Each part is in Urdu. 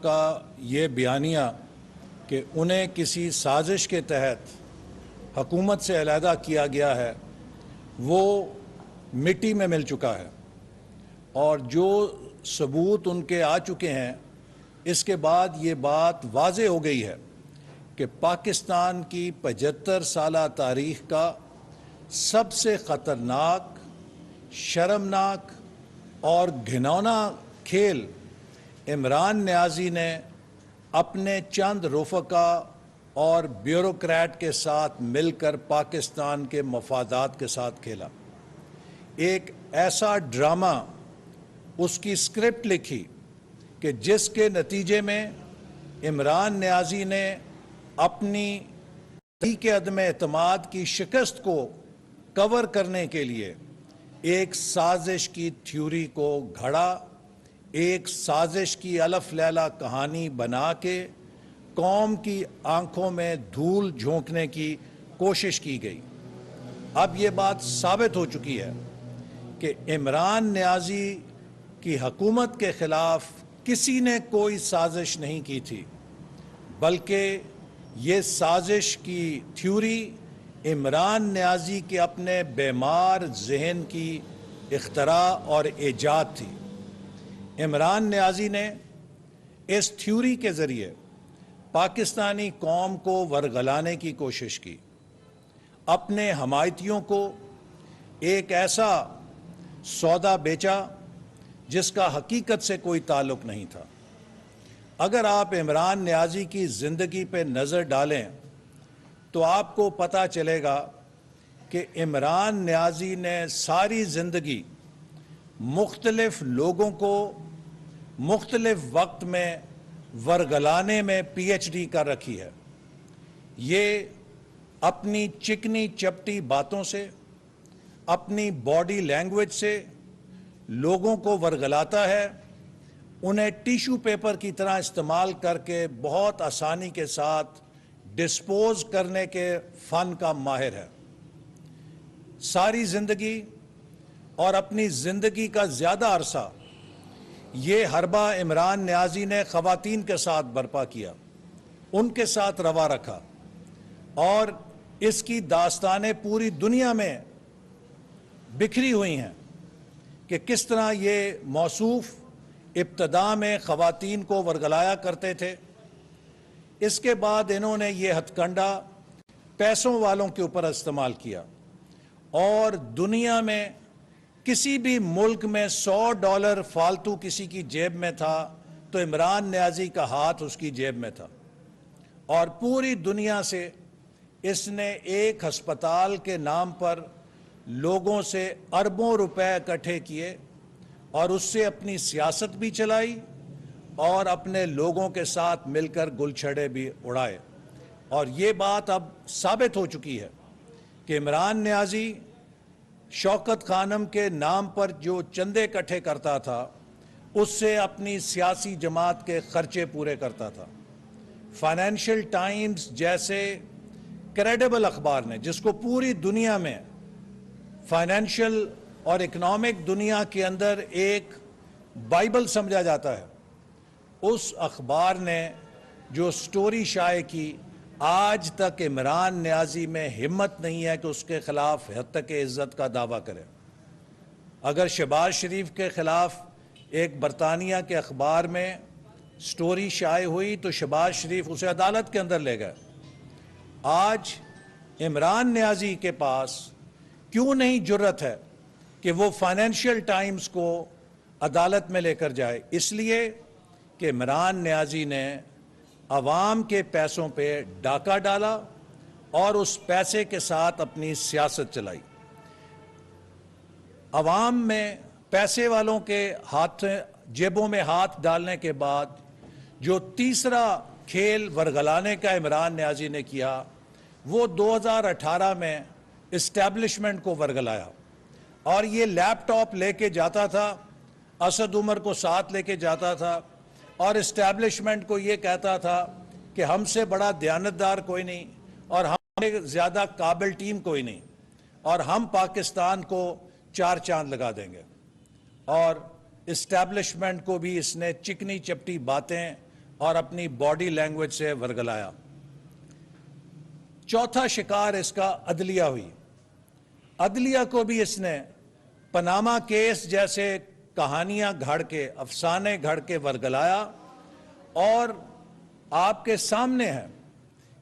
کا یہ بیانیہ کہ انہیں کسی سازش کے تحت حکومت سے علیحدہ کیا گیا ہے وہ مٹی میں مل چکا ہے، اور جو ثبوت ان کے آ چکے ہیں اس کے بعد یہ بات واضح ہو گئی ہے کہ پاکستان کی 75 سالہ تاریخ کا سب سے خطرناک، شرمناک اور گھنونا کھیل عمران نیازی نے اپنے چند رفقا اور بیوروکریٹ کے ساتھ مل کر پاکستان کے مفادات کے ساتھ کھیلا۔ ایک ایسا ڈرامہ، اس کی اسکرپٹ لکھی کہ جس کے نتیجے میں عمران نیازی نے اپنی تحریک عدم اعتماد کی شکست کو کور کرنے کے لیے ایک سازش کی تھیوری کو گھڑا، ایک سازش کی الف لیلا کہانی بنا کے قوم کی آنکھوں میں دھول جھونکنے کی کوشش کی گئی۔ اب یہ بات ثابت ہو چکی ہے کہ عمران نیازی کی حکومت کے خلاف کسی نے کوئی سازش نہیں کی تھی، بلکہ یہ سازش کی تھیوری عمران نیازی کے اپنے بیمار ذہن کی اختراع اور ایجاد تھی۔ عمران نیازی نے اس تھیوری کے ذریعے پاکستانی قوم کو ورگلانے کی کوشش کی، اپنے حمایتیوں کو ایک ایسا سودا بیچا جس کا حقیقت سے کوئی تعلق نہیں تھا۔ اگر آپ عمران نیازی کی زندگی پہ نظر ڈالیں تو آپ کو پتہ چلے گا کہ عمران نیازی نے ساری زندگی مختلف لوگوں کو مختلف وقت میں ورگلانے میں پی ایچ ڈی کر رکھی ہے۔ یہ اپنی چکنی چپٹی باتوں سے، اپنی باڈی لینگویج سے لوگوں کو ورگلاتا ہے، انہیں ٹیشو پیپر کی طرح استعمال کر کے بہت آسانی کے ساتھ ڈسپوز کرنے کے فن کا ماہر ہے۔ ساری زندگی اور اپنی زندگی کا زیادہ عرصہ یہ حربہ عمران نیازی نے خواتین کے ساتھ برپا کیا، ان کے ساتھ روا رکھا، اور اس کی داستانیں پوری دنیا میں بکھری ہوئی ہیں کہ کس طرح یہ موصوف ابتدا میں خواتین کو ورگلایا کرتے تھے، اس کے بعد انہوں نے یہ ہتھ کنڈا پیسوں والوں کے اوپر استعمال کیا، اور دنیا میں کسی بھی ملک میں $100 فالتو کسی کی جیب میں تھا تو عمران نیازی کا ہاتھ اس کی جیب میں تھا، اور پوری دنیا سے اس نے ایک ہسپتال کے نام پر لوگوں سے اربوں روپے اکٹھے کیے اور اس سے اپنی سیاست بھی چلائی اور اپنے لوگوں کے ساتھ مل کر گل چھڑے بھی اڑائے۔ اور یہ بات اب ثابت ہو چکی ہے کہ عمران نیازی شوکت خانم کے نام پر جو چندے اکٹھے کرتا تھا اس سے اپنی سیاسی جماعت کے خرچے پورے کرتا تھا۔ فائنینشل ٹائمز جیسے کریڈیبل اخبار نے، جس کو پوری دنیا میں فائنینشل اور اکنامک دنیا کے اندر ایک بائبل سمجھا جاتا ہے، اس اخبار نے جو سٹوری شائع کی، آج تک عمران نیازی میں ہمت نہیں ہے کہ اس کے خلاف حق عزت کا دعویٰ کرے۔ اگر شہباز شریف کے خلاف ایک برطانیہ کے اخبار میں سٹوری شائع ہوئی تو شہباز شریف اسے عدالت کے اندر لے گئے۔ آج عمران نیازی کے پاس کیوں نہیں جرأت ہے کہ وہ فائنینشل ٹائمز کو عدالت میں لے کر جائے؟ اس لیے کہ عمران نیازی نے عوام کے پیسوں پہ ڈاکہ ڈالا اور اس پیسے کے ساتھ اپنی سیاست چلائی۔ عوام میں پیسے والوں کے جیبوں میں ہاتھ ڈالنے کے بعد جو تیسرا کھیل ورگلانے کا عمران نیازی نے کیا وہ 2018 میں اسٹیبلشمنٹ کو ورگلایا، اور یہ لیپ ٹاپ لے کے جاتا تھا، اسد عمر کو ساتھ لے کے جاتا تھا، اور اسٹیبلشمنٹ کو یہ کہتا تھا کہ ہم سے بڑا دیانتدار کوئی نہیں اور ہم سے زیادہ قابل ٹیم کوئی نہیں، اور ہم پاکستان کو 4 چاند لگا دیں گے۔ اور اسٹیبلشمنٹ کو بھی اس نے چکنی چپٹی باتیں اور اپنی باڈی لینگویج سے ورگلایا۔ چوتھا شکار اس کا عدلیہ ہوئی۔ عدلیہ کو بھی اس نے پاناما کیس جیسے کہانیاں گھڑ کے، افسانے گھڑ کے ورگلایا، اور آپ کے سامنے ہے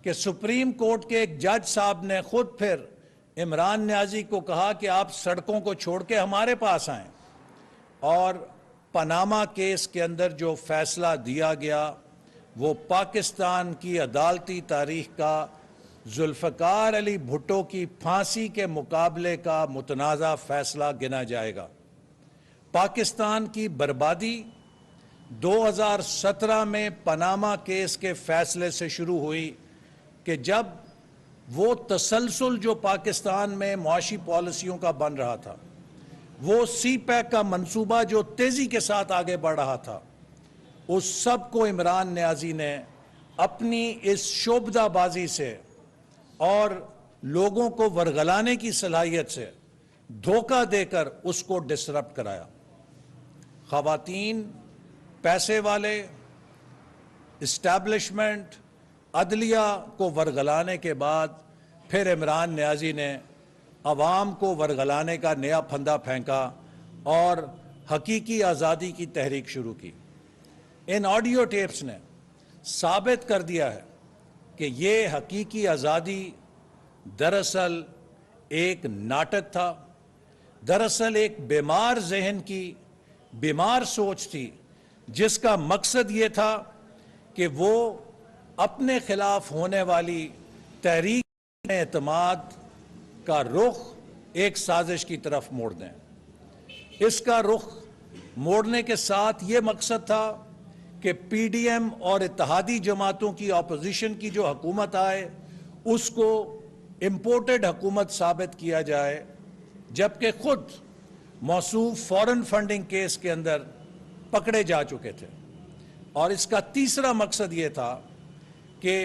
کہ سپریم کورٹ کے ایک جج صاحب نے خود پھر عمران نیازی کو کہا کہ آپ سڑکوں کو چھوڑ کے ہمارے پاس آئیں، اور پاناما کیس کے اندر جو فیصلہ دیا گیا وہ پاکستان کی عدالتی تاریخ کا ذوالفقار علی بھٹو کی پھانسی کے مقابلے کا متنازع فیصلہ گنا جائے گا۔ پاکستان کی بربادی 2017 میں پاناما کیس کے فیصلے سے شروع ہوئی کہ جب وہ تسلسل جو پاکستان میں معاشی پالیسیوں کا بن رہا تھا، وہ سی پیک کا منصوبہ جو تیزی کے ساتھ آگے بڑھ رہا تھا، اس سب کو عمران نیازی نے اپنی اس شعبدہ بازی سے اور لوگوں کو ورگلانے کی صلاحیت سے دھوکہ دے کر اس کو ڈسرپٹ کرایا۔ خواتین، پیسے والے، اسٹیبلشمنٹ، عدلیہ کو ورگلانے کے بعد پھر عمران نیازی نے عوام کو ورگلانے کا نیا پھندا پھینکا اور حقیقی آزادی کی تحریک شروع کی۔ ان آڈیو ٹیپس نے ثابت کر دیا ہے کہ یہ حقیقی آزادی دراصل ایک ناٹک تھا، دراصل ایک بیمار ذہن کی بیمار سوچ تھی، جس کا مقصد یہ تھا کہ وہ اپنے خلاف ہونے والی تحریک اعتماد کا رخ ایک سازش کی طرف موڑ دیں۔ اس کا رخ موڑنے کے ساتھ یہ مقصد تھا کہ پی ڈی ایم اور اتحادی جماعتوں کی اپوزیشن کی جو حکومت آئے اس کو امپورٹڈ حکومت ثابت کیا جائے، جبکہ خود موصوف فورن فنڈنگ کیس کے اندر پکڑے جا چکے تھے۔ اور اس کا تیسرا مقصد یہ تھا کہ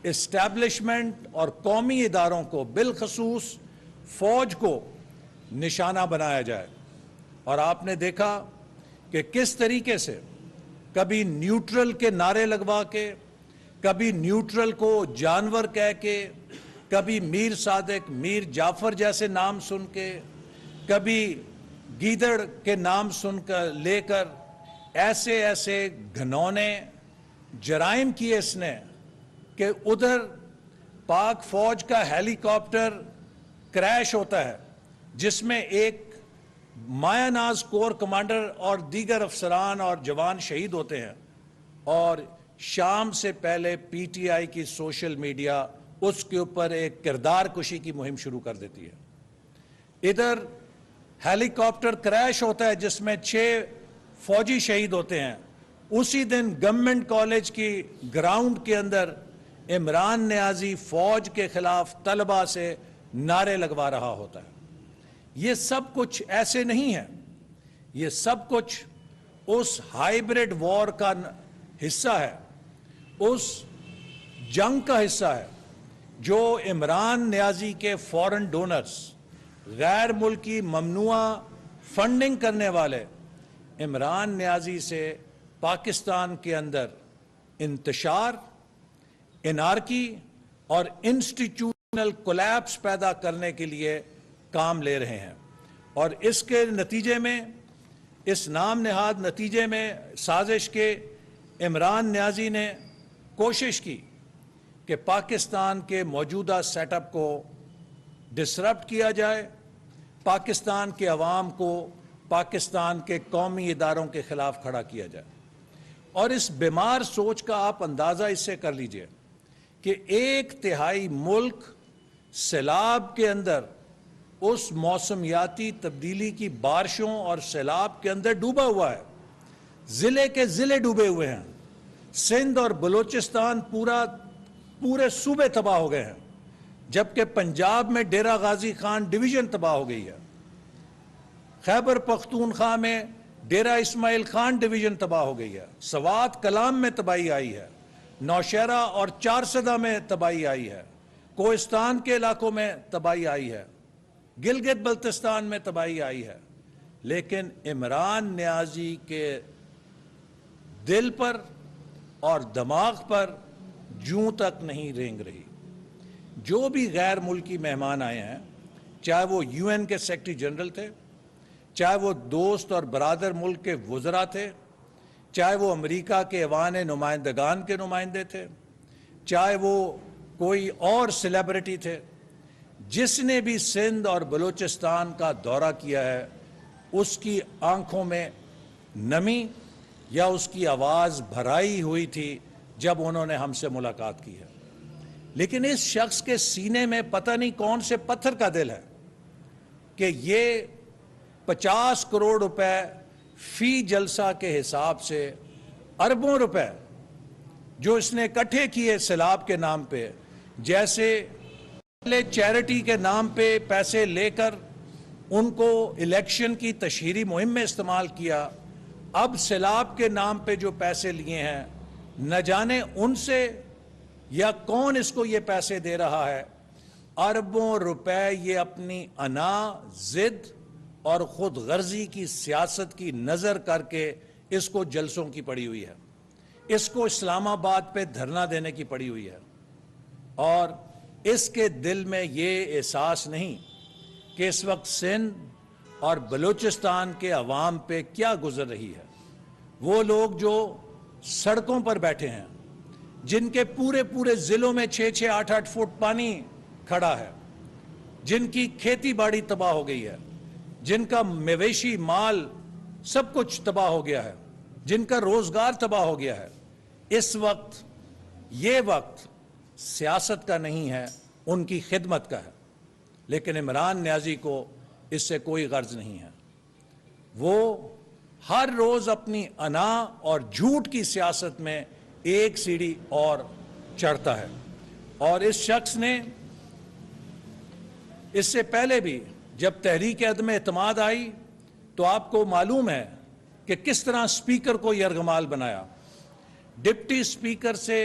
اسٹیبلشمنٹ اور قومی اداروں کو، بالخصوص فوج کو نشانہ بنایا جائے۔ اور آپ نے دیکھا کہ کس طریقے سے کبھی نیوٹرل کے نعرے لگوا کے، کبھی نیوٹرل کو جانور کہہ کے، کبھی میر صادق، میر جعفر جیسے نام سن کے، کبھی گیدڑ کے نام سن کر لے کر ایسے ایسے گھنونے جرائم کیے اس نے کہ ادھر پاک فوج کا ہیلی کاپٹر کریش ہوتا ہے جس میں ایک مایہ ناز کور کمانڈر اور دیگر افسران اور جوان شہید ہوتے ہیں، اور شام سے پہلے پی ٹی آئی کی سوشل میڈیا اس کے اوپر ایک کردار کشی کی مہم شروع کر دیتی ہے۔ ادھر ہیلی کاپٹر کریش ہوتا ہے جس میں 6 فوجی شہید ہوتے ہیں، اسی دن گورنمنٹ کالج کی گراؤنڈ کے اندر عمران نیازی فوج کے خلاف طلبہ سے نعرے لگوا رہا ہوتا ہے۔ یہ سب کچھ ایسے نہیں ہے، یہ سب کچھ اس ہائیبریڈ وار کا حصہ ہے، اس جنگ کا حصہ ہے جو عمران نیازی کے فورن ڈونرز، غیر ملکی ممنوعہ فنڈنگ کرنے والے عمران نیازی سے پاکستان کے اندر انتشار، انارکی اور انسٹیٹیوشنل کولیپس پیدا کرنے کے لیے کام لے رہے ہیں۔ اور اس کے نتیجے میں، اس نام نہاد نتیجے میں سازش کے عمران نیازی نے کوشش کی کہ پاکستان کے موجودہ سیٹ اپ کو ڈسرپٹ کیا جائے، پاکستان کے عوام کو پاکستان کے قومی اداروں کے خلاف کھڑا کیا جائے۔ اور اس بیمار سوچ کا آپ اندازہ اس سے کر لیجئے کہ 1/3 ملک سیلاب کے اندر، اس موسمیاتی تبدیلی کی بارشوں اور سیلاب کے اندر ڈوبا ہوا ہے، ضلع کے ضلع ڈوبے ہوئے ہیں، سندھ اور بلوچستان پورے صوبے تباہ ہو گئے ہیں، جبکہ پنجاب میں ڈیرہ غازی خان ڈویژن تباہ ہو گئی ہے، خیبر پختونخوا میں ڈیرہ اسماعیل خان ڈویژن تباہ ہو گئی ہے، سوات کلام میں تباہی آئی ہے، نوشہرہ اور چارسدہ میں تباہی آئی ہے، کوہستان کے علاقوں میں تباہی آئی ہے، گلگت بلتستان میں تباہی آئی ہے۔ لیکن عمران نیازی کے دل پر اور دماغ پر جوں تک نہیں رینگ رہی۔ جو بھی غیر ملکی مہمان آئے ہیں، چاہے وہ یو این کے سیکرٹری جنرل تھے، چاہے وہ دوست اور برادر ملک کے وزراء تھے، چاہے وہ امریکہ کے ایوان نمائندگان کے نمائندے تھے، چاہے وہ کوئی اور سیلیبریٹی تھے، جس نے بھی سندھ اور بلوچستان کا دورہ کیا ہے، اس کی آنکھوں میں نمی یا اس کی آواز بھرائی ہوئی تھی جب انہوں نے ہم سے ملاقات کی ہے۔ لیکن اس شخص کے سینے میں پتہ نہیں کون سے پتھر کا دل ہے کہ یہ 50 کروڑ روپے فی جلسہ کے حساب سے اربوں روپے جو اس نے اکٹھے کیے سیلاب کے نام پہ، جیسے پہلے چیریٹی کے نام پہ پیسے لے کر ان کو الیکشن کی تشہیری مہم میں استعمال کیا، اب سیلاب کے نام پہ جو پیسے لیے ہیں، نہ جانے ان سے یا کون اس کو یہ پیسے دے رہا ہے، اربوں روپے یہ اپنی انا، ضد اور خود غرضی کی سیاست کی نظر کر کے اس کو جلسوں کی پڑی ہوئی ہے، اس کو اسلام آباد پہ دھرنا دینے کی پڑی ہوئی ہے، اور اس کے دل میں یہ احساس نہیں کہ اس وقت سندھ اور بلوچستان کے عوام پہ کیا گزر رہی ہے۔ وہ لوگ جو سڑکوں پر بیٹھے ہیں، جن کے پورے پورے ضلعوں میں 6-6 8-8 فٹ پانی کھڑا ہے، جن کی کھیتی باڑی تباہ ہو گئی ہے، جن کا مویشی مال سب کچھ تباہ ہو گیا ہے، جن کا روزگار تباہ ہو گیا ہے، اس وقت یہ وقت سیاست کا نہیں ہے، ان کی خدمت کا ہے۔ لیکن عمران نیازی کو اس سے کوئی غرض نہیں ہے۔ وہ ہر روز اپنی انا اور جھوٹ کی سیاست میں ایک سیڑھی اور چڑھتا ہے، اور اس شخص نے اس سے پہلے بھی جب تحریک عدم اعتماد آئی تو آپ کو معلوم ہے کہ کس طرح اسپیکر کو یرغمال بنایا، ڈپٹی اسپیکر سے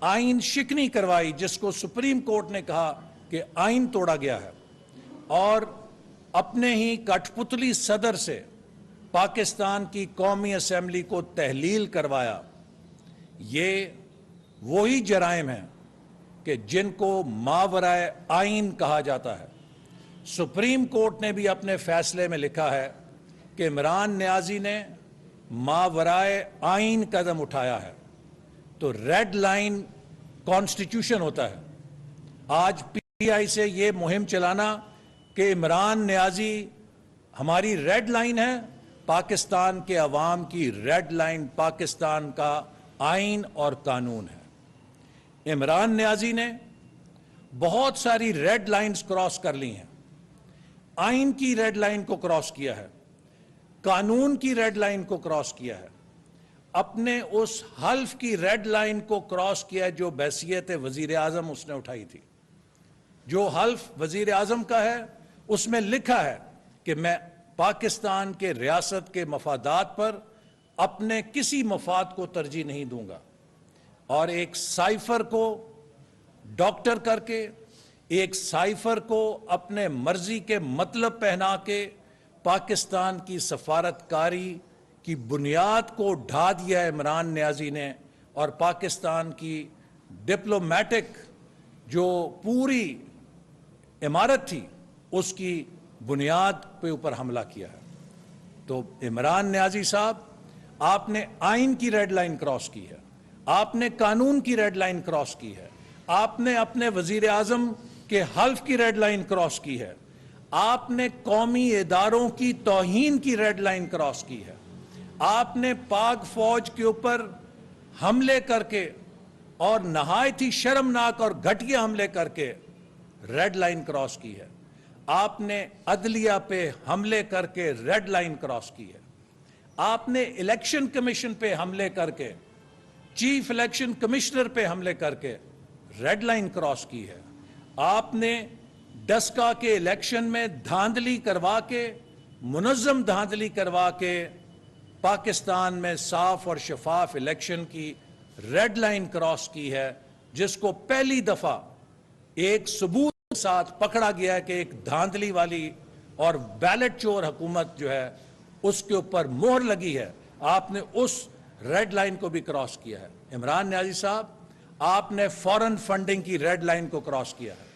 آئین شکنی کروائی، جس کو سپریم کورٹ نے کہا کہ آئین توڑا گیا ہے، اور اپنے ہی کٹ پتلی صدر سے پاکستان کی قومی اسمبلی کو تحلیل کروایا۔ یہ وہی جرائم ہیں کہ جن کو ماورائے آئین کہا جاتا ہے۔ سپریم کورٹ نے بھی اپنے فیصلے میں لکھا ہے کہ عمران نیازی نے ماورائے آئین قدم اٹھایا ہے۔ تو ریڈ لائن کانسٹیٹیوشن ہوتا ہے۔ آج پی آئی سے یہ مہم چلانا کہ عمران نیازی ہماری ریڈ لائن ہے، پاکستان کے عوام کی ریڈ لائن پاکستان کا آئین اور قانون ہے۔ عمران نیازی نے بہت ساری ریڈ لائنز کراس کر لی ہیں۔ آئین کی ریڈ لائن کو کراس کیا ہے، قانون کی ریڈ لائن کو کراس کیا ہے، اپنے اس حلف کی ریڈ لائن کو کراس کیا ہے جو بحیثیت وزیر اعظم اس نے اٹھائی تھی۔ جو حلف وزیر اعظم کا ہے اس میں لکھا ہے کہ میں پاکستان کے ریاست کے مفادات پر اپنے کسی مفاد کو ترجیح نہیں دوں گا، اور ایک سائفر کو ڈاکٹر کر کے، ایک سائفر کو اپنے مرضی کے مطلب پہنا کے پاکستان کی سفارتکاری کی بنیاد کو ڈھا دیا ہے عمران نیازی نے، اور پاکستان کی ڈپلومیٹک جو پوری عمارت تھی اس کی بنیاد پہ اوپر حملہ کیا ہے۔ تو عمران نیازی صاحب، آپ نے آئین کی ریڈ لائن کراس کی ہے، آپ نے قانون کی ریڈ لائن کراس کی ہے، آپ نے اپنے وزیر اعظم کے حلف کی ریڈ لائن کراس کی ہے، آپ نے قومی اداروں کی توہین کی ریڈ لائن کراس کی ہے، آپ نے پاک فوج کے اوپر حملے کر کے اور نہایت ہی شرمناک اور گھٹیا حملے کر کے ریڈ لائن کراس کی ہے، آپ نے عدلیہ پہ حملے کر کے ریڈ لائن کراس کی ہے، آپ نے الیکشن کمیشن پہ حملے کر کے، چیف الیکشن کمشنر پہ حملے کر کے ریڈ لائن کراس کی ہے، آپ نے ڈسکا کے الیکشن میں دھاندلی کروا کے، منظم دھاندلی کروا کے پاکستان میں صاف اور شفاف الیکشن کی ریڈ لائن کراس کی ہے، جس کو پہلی دفعہ ایک ثبوت کے ساتھ پکڑا گیا ہے کہ ایک دھاندلی والی اور بیلٹ چور حکومت جو ہے اس کے اوپر مہر لگی ہے۔ آپ نے اس ریڈ لائن کو بھی کراس کیا ہے۔ عمران نیازی صاحب، آپ نے فورن فنڈنگ کی ریڈ لائن کو کراس کیا ہے،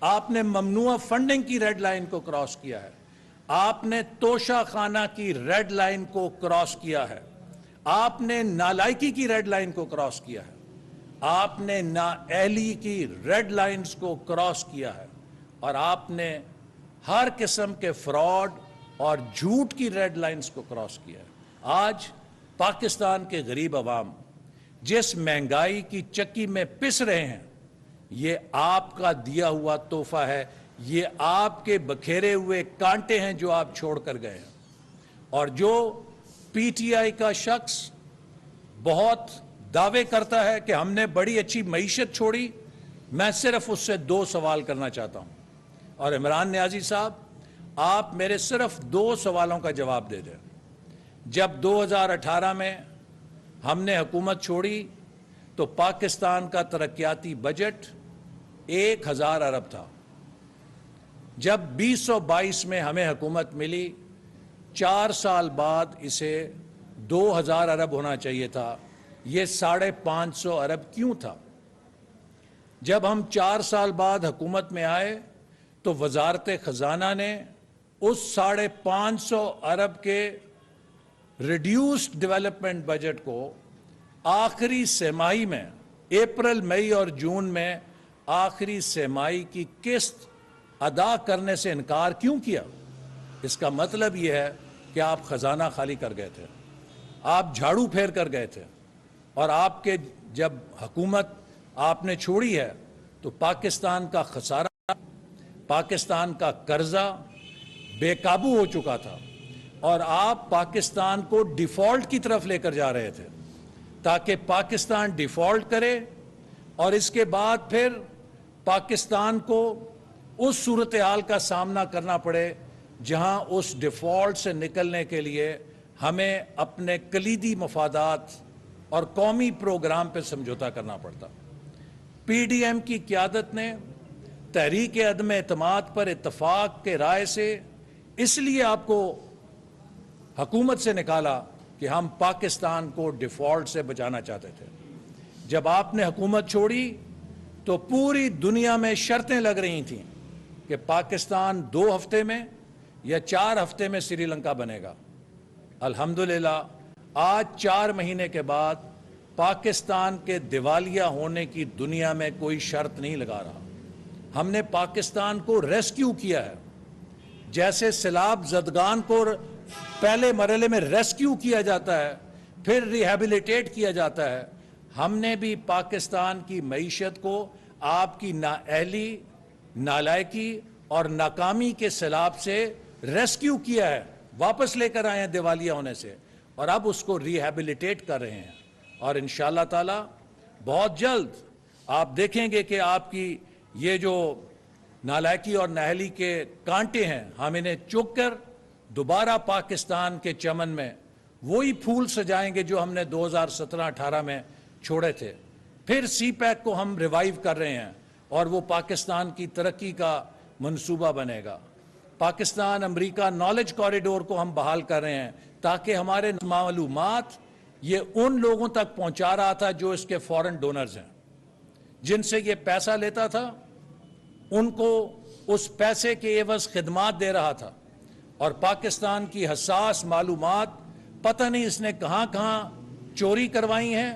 آپ نے ممنوع فنڈنگ کی ریڈ لائن کو کراس کیا ہے، آپ نے توشہ خانہ کی ریڈ لائن کو کراس کیا ہے، آپ نے نالائکی کی ریڈ لائن کو کراس کیا ہے، آپ نے نااہلی کی ریڈ لائنز کو کراس کیا ہے، اور آپ نے ہر قسم کے فراڈ اور جھوٹ کی ریڈ لائنز کو کراس کیا ہے۔ آج پاکستان کے غریب عوام جس مہنگائی کی چکی میں پس رہے ہیں، یہ آپ کا دیا ہوا تحفہ ہے، یہ آپ کے بکھیرے ہوئے کانٹے ہیں جو آپ چھوڑ کر گئے ہیں۔ اور جو پی ٹی آئی کا شخص بہت دعوے کرتا ہے کہ ہم نے بڑی اچھی معیشت چھوڑی، میں صرف اس سے 2 سوال کرنا چاہتا ہوں، اور عمران نیازی صاحب آپ میرے صرف 2 سوالوں کا جواب دے دیں۔ جب 2018 میں ہم نے حکومت چھوڑی تو پاکستان کا ترقیاتی بجٹ 1000 ارب تھا۔ جب 2022 میں ہمیں حکومت ملی، 4 سال بعد اسے 2000 ارب ہونا چاہیے تھا، یہ 550 ارب کیوں تھا؟ جب ہم 4 سال بعد حکومت میں آئے تو وزارت خزانہ نے اس 550 ارب کے ریڈیوسڈ ڈیولپمنٹ بجٹ کو آخری سہ-ماہی میں، اپریل، مئی اور جون میں آخری سہ-ماہی کی قسط ادا کرنے سے انکار کیوں کیا؟ اس کا مطلب یہ ہے کہ آپ خزانہ خالی کر گئے تھے، آپ جھاڑو پھیر کر گئے تھے، اور آپ کے جب حکومت آپ نے چھوڑی ہے تو پاکستان کا خسارہ، پاکستان کا قرضہ بے قابو ہو چکا تھا، اور آپ پاکستان کو ڈیفالٹ کی طرف لے کر جا رہے تھے تاکہ پاکستان ڈیفالٹ کرے، اور اس کے بعد پھر پاکستان کو اس صورتحال کا سامنا کرنا پڑے جہاں اس ڈیفالٹ سے نکلنے کے لیے ہمیں اپنے کلیدی مفادات اور قومی پروگرام پہ سمجھوتا کرنا پڑتا۔ پی ڈی ایم کی قیادت نے تحریک عدم اعتماد پر اتفاق کے رائے سے اس لیے آپ کو حکومت سے نکالا کہ ہم پاکستان کو ڈیفالٹ سے بچانا چاہتے تھے۔ جب آپ نے حکومت چھوڑی تو پوری دنیا میں شرطیں لگ رہی تھیں کہ پاکستان 2 ہفتے میں یا 4 ہفتے میں سری لنکا بنے گا۔ الحمدللہ آج 4 مہینے کے بعد پاکستان کے دیوالیہ ہونے کی دنیا میں کوئی شرط نہیں لگا رہا۔ ہم نے پاکستان کو ریسکیو کیا ہے، جیسے سیلاب زدگان کو پہلے مرحلے میں ریسکیو کیا جاتا ہے، پھر ریہیبلیٹیٹ کیا جاتا ہے، ہم نے بھی پاکستان کی معیشت کو آپ کی نااہلی، نالائکی اور ناکامی کے سیلاب سے ریسکیو کیا ہے، واپس لے کر آئے ہیں دیوالیہ ہونے سے، اور اب اس کو ریہیبلیٹیٹ کر رہے ہیں، اور انشاءاللہ تعالی بہت جلد آپ دیکھیں گے کہ آپ کی یہ جو نالائکی اور نااہلی کے کانٹے ہیں، ہم انہیں چک کر دوبارہ پاکستان کے چمن میں وہی پھول سجائیں گے جو ہم نے 2017-18 میں چھوڑے تھے۔ پھر سی پیک کو ہم ریوائیو کر رہے ہیں اور وہ پاکستان کی ترقی کا منصوبہ بنے گا۔ پاکستان امریکہ نالج کوریڈور کو ہم بحال کر رہے ہیں تاکہ ہمارے معلومات یہ ان لوگوں تک پہنچا رہا تھا جو اس کے فورن ڈونرز ہیں، جن سے یہ پیسہ لیتا تھا ان کو اس پیسے کے عوض خدمات دے رہا تھا، اور پاکستان کی حساس معلومات پتہ نہیں اس نے کہاں کہاں چوری کروائی ہیں،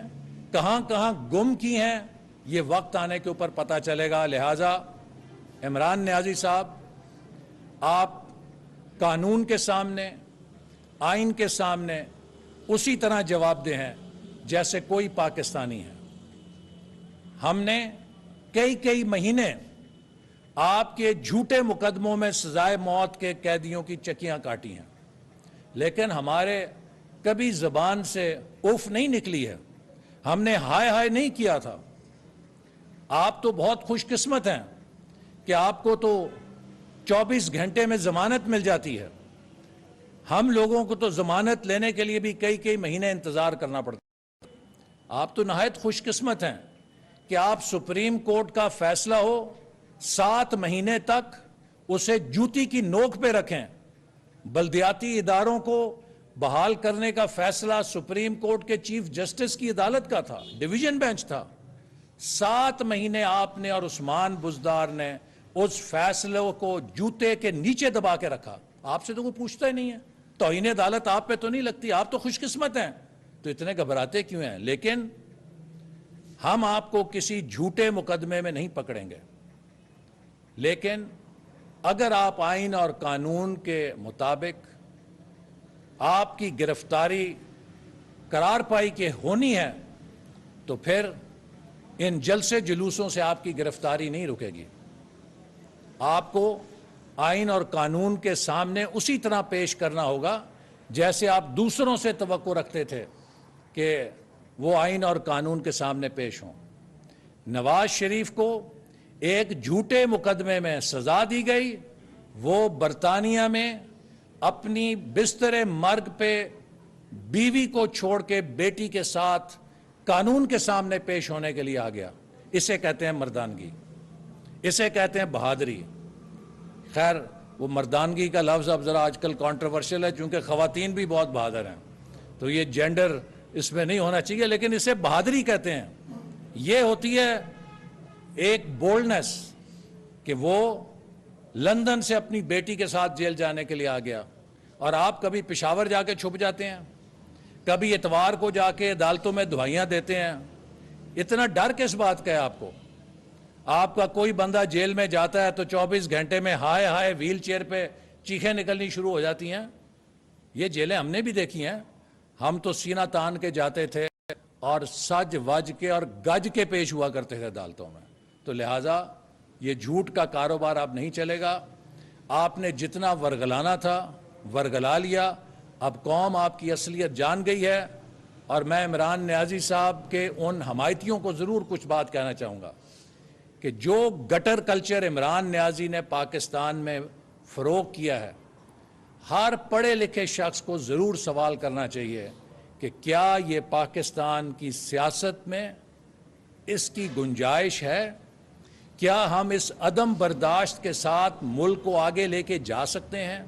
کہاں کہاں گم کی ہیں، یہ وقت آنے کے اوپر پتہ چلے گا۔ لہٰذا عمران نیازی صاحب، آپ قانون کے سامنے، آئین کے سامنے اسی طرح جواب دہ ہیں جیسے کوئی پاکستانی ہے۔ ہم نے کئی مہینے آپ کے جھوٹے مقدموں میں سزائے موت کے قیدیوں کی چکیاں کاٹی ہیں، لیکن ہمارے کبھی زبان سے اف نہیں نکلی ہے، ہم نے ہائے ہائے نہیں کیا تھا۔ آپ تو بہت خوش قسمت ہیں کہ آپ کو تو 24 گھنٹے میں ضمانت مل جاتی ہے، ہم لوگوں کو تو ضمانت لینے کے لیے بھی کئی مہینے انتظار کرنا پڑتا ہے۔ آپ تو نہایت خوش قسمت ہیں کہ آپ سپریم کورٹ کا فیصلہ ہو 7 مہینے تک اسے جوتی کی نوک پہ رکھیں، بلدیاتی اداروں کو بحال کرنے کا فیصلہ سپریم کورٹ کے چیف جسٹس کی عدالت کا تھا، ڈویژن بینچ تھا۔ 7 مہینے آپ نے اور عثمان بزدار نے اس فیصلے کو جوتے کے نیچے دبا کے رکھا۔ آپ سے تو کوئی پوچھتا ہی نہیں ہے، توہین عدالت آپ پہ تو نہیں لگتی، آپ تو خوش قسمت ہیں، تو اتنے گھبراتے کیوں ہیں؟ لیکن ہم آپ کو کسی جھوٹے مقدمے میں نہیں پکڑیں گے، لیکن اگر آپ آئین اور قانون کے مطابق آپ کی گرفتاری قرار پائی کہ ہونی ہے تو پھر ان جلسے جلوسوں سے آپ کی گرفتاری نہیں رکے گی۔ آپ کو آئین اور قانون کے سامنے اسی طرح پیش کرنا ہوگا جیسے آپ دوسروں سے توقع رکھتے تھے کہ وہ آئین اور قانون کے سامنے پیش ہوں۔ نواز شریف کو ایک جھوٹے مقدمے میں سزا دی گئی، وہ برطانیہ میں اپنی بستر مرگ پہ بیوی کو چھوڑ کے بیٹی کے ساتھ قانون کے سامنے پیش ہونے کے لیے آ گیا۔ اسے کہتے ہیں مردانگی، اسے کہتے ہیں بہادری۔ خیر وہ مردانگی کا لفظ اب ذرا آج کل کانٹروورشل ہے، چونکہ خواتین بھی بہت بہادر ہیں، تو یہ جینڈر اس میں نہیں ہونا چاہیے، لیکن اسے بہادری کہتے ہیں۔ یہ ہوتی ہے ایک بولڈنس کہ وہ لندن سے اپنی بیٹی کے ساتھ جیل جانے کے لیے آ گیا، اور آپ کبھی پشاور جا کے چھپ جاتے ہیں، کبھی اتوار کو جا کے عدالتوں میں دعائیاں دیتے ہیں۔ اتنا ڈر کس بات کا ہے آپ کو؟ آپ کا کوئی بندہ جیل میں جاتا ہے تو 24 گھنٹے میں ہائے ہائے ویل چیئر پہ چیخیں نکلنی شروع ہو جاتی ہیں۔ یہ جیلیں ہم نے بھی دیکھی ہیں، ہم تو سینہ تان کے جاتے تھے اور سج وج کے اور گج کے پیش ہوا کرتے تھے عدالتوں میں۔ تو لہٰذا یہ جھوٹ کا کاروبار اب نہیں چلے گا۔ آپ نے جتنا ورگلانا تھا ورگلا لیا، اب قوم آپ کی اصلیت جان گئی ہے، اور میں عمران نیازی صاحب کے ان حمایتیوں کو ضرور کچھ بات کہنا چاہوں گا کہ جو گٹر کلچر عمران نیازی نے پاکستان میں فروغ کیا ہے، ہر پڑھے لکھے شخص کو ضرور سوال کرنا چاہیے کہ کیا یہ پاکستان کی سیاست میں اس کی گنجائش ہے؟ کیا ہم اس عدم برداشت کے ساتھ ملک کو آگے لے کے جا سکتے ہیں؟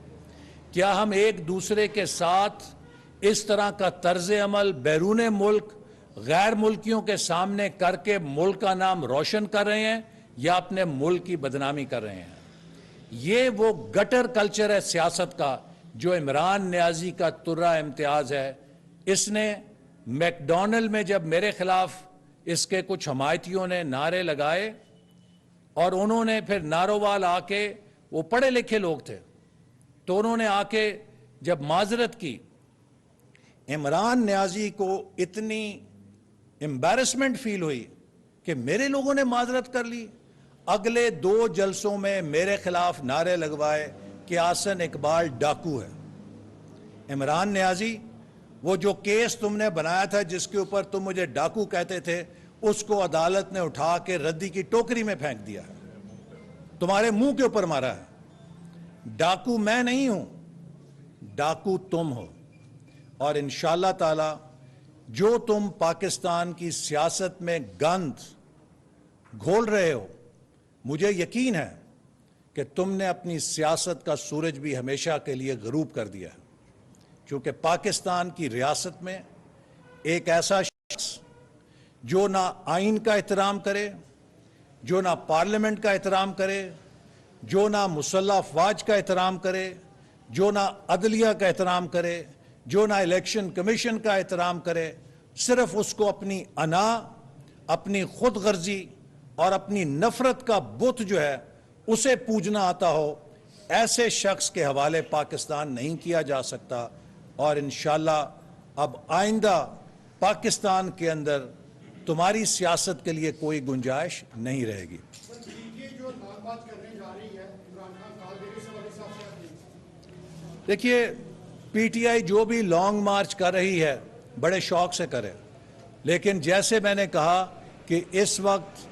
کیا ہم ایک دوسرے کے ساتھ اس طرح کا طرز عمل بیرون ملک غیر ملکیوں کے سامنے کر کے ملک کا نام روشن کر رہے ہیں یا اپنے ملک کی بدنامی کر رہے ہیں؟ یہ وہ گٹر کلچر ہے سیاست کا جو عمران نیازی کا ترہ امتیاز ہے۔ اس نے میک ڈونلڈ میں جب میرے خلاف اس کے کچھ حمایتیوں نے نعرے لگائے اور انہوں نے پھر نارووال آ کے، وہ پڑھے لکھے لوگ تھے، تو انہوں نے آ کے جب معذرت کی، عمران نیازی کو اتنی امبیرسمنٹ فیل ہوئی کہ میرے لوگوں نے معذرت کر لی۔ اگلے 2 جلسوں میں میرے خلاف نعرے لگوائے کہ آسن اقبال ڈاکو ہے۔ عمران نیازی، وہ جو کیس تم نے بنایا تھا جس کے اوپر تم مجھے ڈاکو کہتے تھے، اس کو عدالت نے اٹھا کے ردی کی ٹوکری میں پھینک دیا ہے، تمہارے منہ کے اوپر مارا ہے۔ ڈاکو میں نہیں ہوں، ڈاکو تم ہو، اور انشاءاللہ تعالی جو تم پاکستان کی سیاست میں گند گھول رہے ہو، مجھے یقین ہے کہ تم نے اپنی سیاست کا سورج بھی ہمیشہ کے لیے غروب کر دیا ہے، کیونکہ پاکستان کی ریاست میں ایک ایسا شخص جو نہ آئین کا احترام کرے، جو نہ پارلیمنٹ کا احترام کرے، جو نہ مسلح افواج کا احترام کرے، جو نہ عدلیہ کا احترام کرے، جو نہ الیکشن کمیشن کا احترام کرے، صرف اس کو اپنی انا، اپنی خود غرضی اور اپنی نفرت کا بت جو ہے اسے پوجنا آتا ہو، ایسے شخص کے حوالے پاکستان نہیں کیا جا سکتا۔ اور انشاءاللہ اب آئندہ پاکستان کے اندر تمہاری سیاست کے لیے کوئی گنجائش نہیں رہے گی۔ دیکھیے، پی ٹی آئی جو بھی لانگ مارچ کر رہی ہے بڑے شوق سے کرے، لیکن جیسے میں نے کہا کہ اس وقت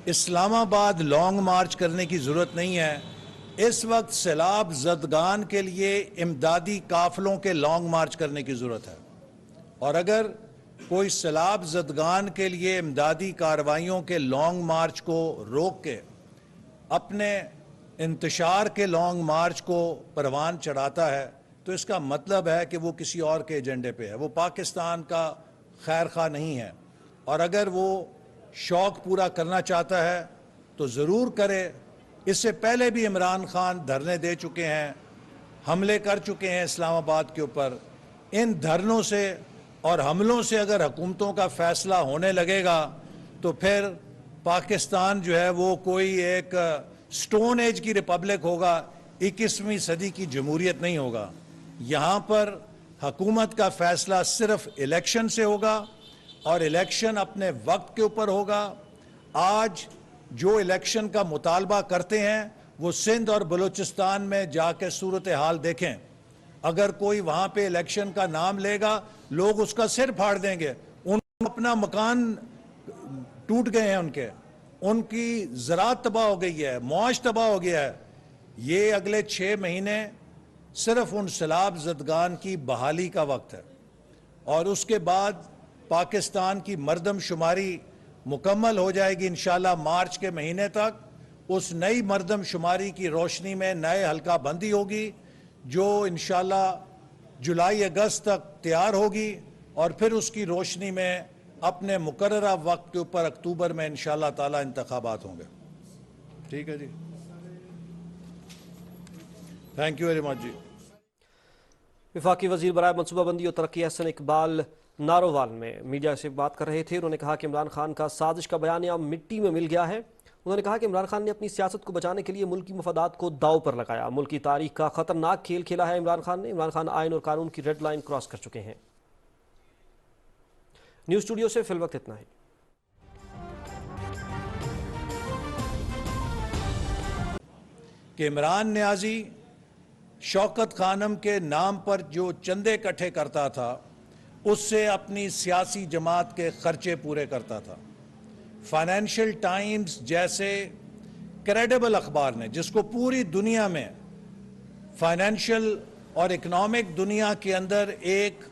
اسلام آباد لانگ مارچ کرنے کی ضرورت نہیں ہے، اس وقت سیلاب زدگان کے لیے امدادی قافلوں کے لانگ مارچ کرنے کی ضرورت ہے۔ اور اگر کوئی سیلاب زدگان کے لیے امدادی کارروائیوں کے لانگ مارچ کو روک کے اپنے انتشار کے لانگ مارچ کو پروان چڑھاتا ہے تو اس کا مطلب ہے کہ وہ کسی اور کے ایجنڈے پہ ہے، وہ پاکستان کا خیر خواہ نہیں ہے، اور اگر وہ شوق پورا کرنا چاہتا ہے تو ضرور کرے۔ اس سے پہلے بھی عمران خان دھرنے دے چکے ہیں، حملے کر چکے ہیں اسلام آباد کے اوپر۔ ان دھرنوں سے اور حملوں سے اگر حکومتوں کا فیصلہ ہونے لگے گا تو پھر پاکستان جو ہے وہ کوئی ایک سٹون ایج کی ریپبلک ہوگا، 21ویں صدی کی جمہوریت نہیں ہوگا۔ یہاں پر حکومت کا فیصلہ صرف الیکشن سے ہوگا، اور الیکشن اپنے وقت کے اوپر ہوگا۔ آج جو الیکشن کا مطالبہ کرتے ہیں وہ سندھ اور بلوچستان میں جا کے صورتحال دیکھیں۔ اگر کوئی وہاں پہ الیکشن کا نام لے گا، لوگ اس کا سر پھاڑ دیں گے۔ ان کو اپنا مکان ٹوٹ گئے ہیں، ان کی زراعت تباہ ہو گئی ہے، معاش تباہ ہو گیا ہے۔ یہ اگلے 6 مہینے صرف ان سیلاب زدگان کی بحالی کا وقت ہے، اور اس کے بعد پاکستان کی مردم شماری مکمل ہو جائے گی انشاءاللہ مارچ کے مہینے تک۔ اس نئی مردم شماری کی روشنی میں نئے حلقہ بندی ہوگی جو انشاءاللہ جولائی اگست تک تیار ہوگی، اور پھر اس کی روشنی میں اپنے مقررہ وقت کے اوپر اکتوبر میں انشاءاللہ تعالی انتخابات ہوں گے۔ ٹھیک ہے جی، تھینک یو ویری مچ جی۔ وفاقی وزیر برائے منصوبہ بندی اور ترقی احسن اقبال نارووال میں میڈیا سے بات کر رہے تھے۔ انہوں نے کہا کہ عمران خان کا سازش کا بیانیہ مٹی میں مل گیا ہے۔ انہوں نے کہا کہ عمران خان نے اپنی سیاست کو بچانے کے لیے ملکی مفادات کو داؤ پر لگایا۔ ملکی تاریخ کا خطرناک کھیل کھیلا ہے عمران خان نے۔ عمران خان آئین اور قانون کی ریڈ لائن کراس کر چکے ہیں۔ نیوز اسٹوڈیو سے فی الوقت اتنا ہے۔ کہ عمران نیازی شوکت خانم کے نام پر جو چندے اکٹھے کرتا تھا اس سے اپنی سیاسی جماعت کے خرچے پورے کرتا تھا۔ فائنینشل ٹائمز جیسے کریڈیبل اخبار نے، جس کو پوری دنیا میں فائنینشل اور اکنامک دنیا کے اندر ایک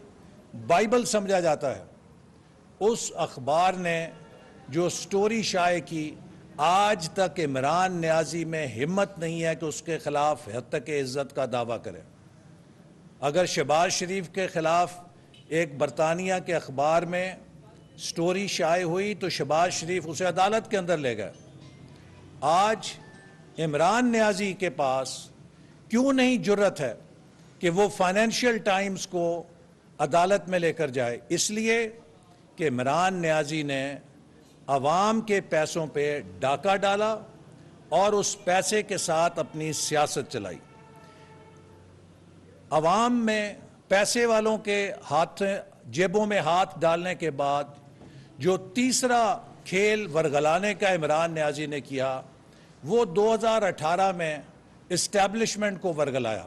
بائبل سمجھا جاتا ہے، اس اخبار نے جو سٹوری شائع کی، آج تک عمران نیازی میں ہمت نہیں ہے کہ اس کے خلاف حق عزت کا دعویٰ کرے۔ اگر شہباز شریف کے خلاف ایک برطانیہ کے اخبار میں سٹوری شائع ہوئی تو شہباز شریف اسے عدالت کے اندر لے گئے۔ آج عمران نیازی کے پاس کیوں نہیں جرت ہے کہ وہ فائنینشل ٹائمز کو عدالت میں لے کر جائے؟ اس لیے کہ عمران نیازی نے عوام کے پیسوں پہ ڈاکہ ڈالا اور اس پیسے کے ساتھ اپنی سیاست چلائی۔ عوام میں پیسے والوں کے جیبوں میں ہاتھ ڈالنے کے بعد جو تیسرا کھیل ورگلانے کا عمران نیازی نے کیا، وہ 2018 میں اسٹیبلشمنٹ کو ورگلایا،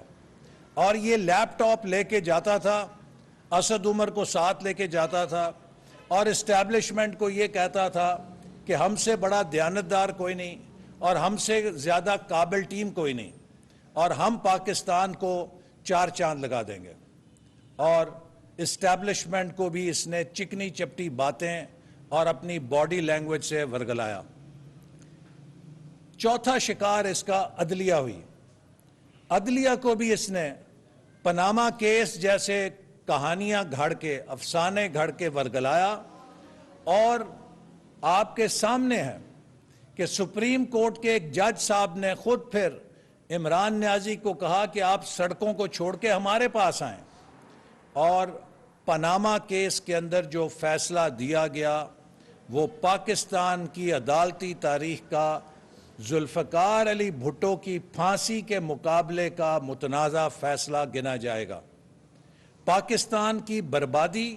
اور یہ لیپ ٹاپ لے کے جاتا تھا، اسد عمر کو ساتھ لے کے جاتا تھا، اور اسٹیبلشمنٹ کو یہ کہتا تھا کہ ہم سے بڑا دیانتدار کوئی نہیں اور ہم سے زیادہ قابل ٹیم کوئی نہیں، اور ہم پاکستان کو 4 چاند لگا دیں گے۔ اور اسٹیبلشمنٹ کو بھی اس نے چکنی چپٹی باتیں اور اپنی باڈی لینگویج سے ورگلایا۔ چوتھا شکار اس کا عدلیہ ہوئی۔ عدلیہ کو بھی اس نے پاناما کیس جیسے کہانیاں گھڑ کے، افسانے گھڑ کے ورگلایا، اور آپ کے سامنے ہے کہ سپریم کورٹ کے ایک جج صاحب نے خود پھر عمران نیازی کو کہا کہ آپ سڑکوں کو چھوڑ کے ہمارے پاس آئیں، اور پاناما کیس کے اندر جو فیصلہ دیا گیا وہ پاکستان کی عدالتی تاریخ کا ذوالفقار علی بھٹو کی پھانسی کے مقابلے کا متنازع فیصلہ گنا جائے گا۔ پاکستان کی بربادی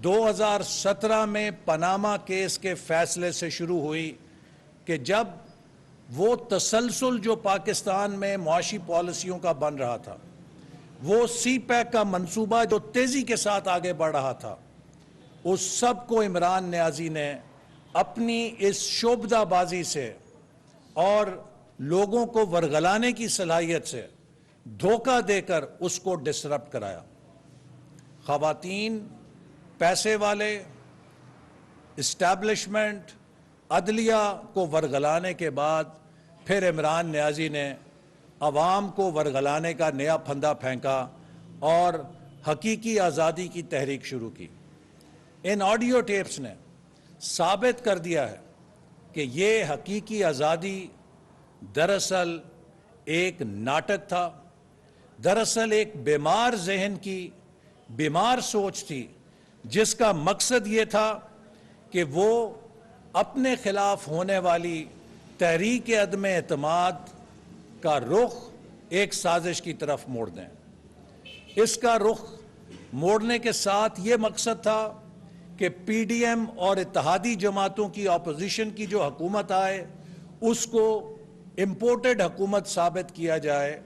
2017 میں پاناما کیس کے فیصلے سے شروع ہوئی کہ جب وہ تسلسل جو پاکستان میں معاشی پالیسیوں کا بن رہا تھا، وہ سی پیک کا منصوبہ جو تیزی کے ساتھ آگے بڑھ رہا تھا، اس سب کو عمران نیازی نے اپنی اس شعبدہ بازی سے اور لوگوں کو ورگلانے کی صلاحیت سے دھوکہ دے کر اس کو ڈسرپٹ کرایا۔ خواتین، پیسے والے، اسٹیبلشمنٹ، عدلیہ کو ورگلانے کے بعد پھر عمران نیازی نے عوام کو ورگلانے کا نیا پھندا پھینکا۔ اور حقیقی آزادی کی تحریک شروع کی۔ ان آڈیو ٹیپس نے ثابت کر دیا ہے کہ یہ حقیقی آزادی دراصل ایک ناٹک تھا، دراصل ایک بیمار ذہن کی بیمار سوچ تھی، جس کا مقصد یہ تھا کہ وہ اپنے خلاف ہونے والی تحریک عدم اعتماد کا رخ ایک سازش کی طرف موڑ دیں۔ اس کا رخ موڑنے کے ساتھ یہ مقصد تھا کہ پی ڈی ایم اور اتحادی جماعتوں کی اپوزیشن کی جو حکومت آئے اس کو امپورٹڈ حکومت ثابت کیا جائے،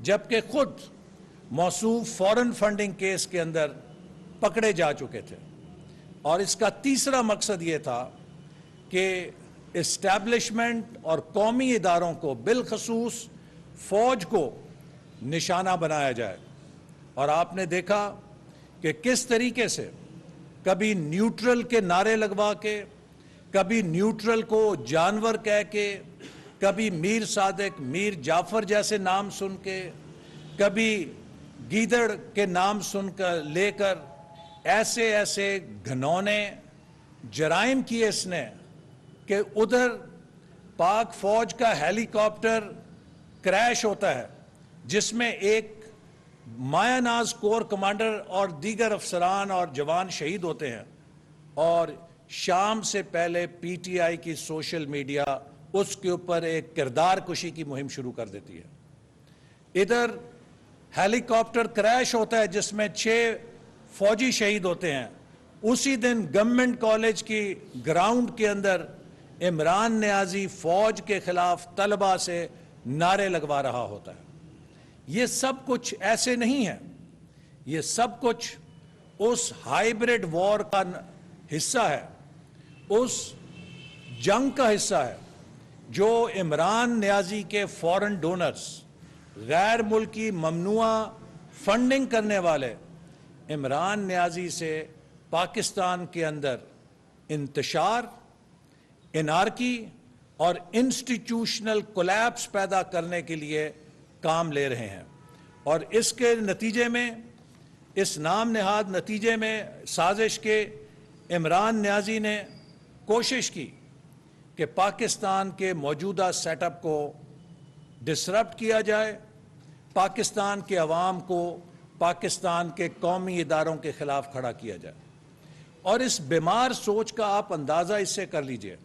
جبکہ خود موصوف فورن فنڈنگ کیس کے اندر پکڑے جا چکے تھے۔ اور اس کا تیسرا مقصد یہ تھا کہ اسٹیبلشمنٹ اور قومی اداروں کو بالخصوص فوج کو نشانہ بنایا جائے۔ اور آپ نے دیکھا کہ کس طریقے سے کبھی نیوٹرل کے نعرے لگوا کے، کبھی نیوٹرل کو جانور کہہ کے، کبھی میر صادق، میر جعفر جیسے نام سن کے، کبھی گیدڑ کے نام سن کر لے کر ایسے ایسے گھنونے جرائم کیے اس نے کہ ادھر پاک فوج کا ہیلی کاپٹر کریش ہوتا ہے جس میں ایک مایہ ناز کور کمانڈر اور دیگر افسران اور جوان شہید ہوتے ہیں، اور شام سے پہلے پی ٹی آئی کی سوشل میڈیا اس کے اوپر ایک کردار کشی کی مہم شروع کر دیتی ہے۔ ادھر ہیلی کاپٹر کریش ہوتا ہے جس میں 6 فوجی شہید ہوتے ہیں، اسی دن گورنمنٹ کالج کی گراؤنڈ کے اندر عمران نیازی فوج کے خلاف طلبہ سے نعرے لگوا رہا ہوتا ہے۔ یہ سب کچھ ایسے نہیں ہے، یہ سب کچھ اس ہائیبریڈ وار کا حصہ ہے، اس جنگ کا حصہ ہے جو عمران نیازی کے فورن ڈونرز، غیر ملکی ممنوعہ فنڈنگ کرنے والے عمران نیازی سے پاکستان کے اندر انتشار، انارکی اور انسٹیٹیوشنل کولیپس پیدا کرنے کے لیے کام لے رہے ہیں۔ اور اس کے نتیجے میں، اس نام نہاد نتیجے میں سازش کے عمران نیازی نے کوشش کی کہ پاکستان کے موجودہ سیٹ اپ کو ڈسرپٹ کیا جائے، پاکستان کے عوام کو پاکستان کے قومی اداروں کے خلاف کھڑا کیا جائے۔ اور اس بیمار سوچ کا آپ اندازہ اس سے کر لیجئے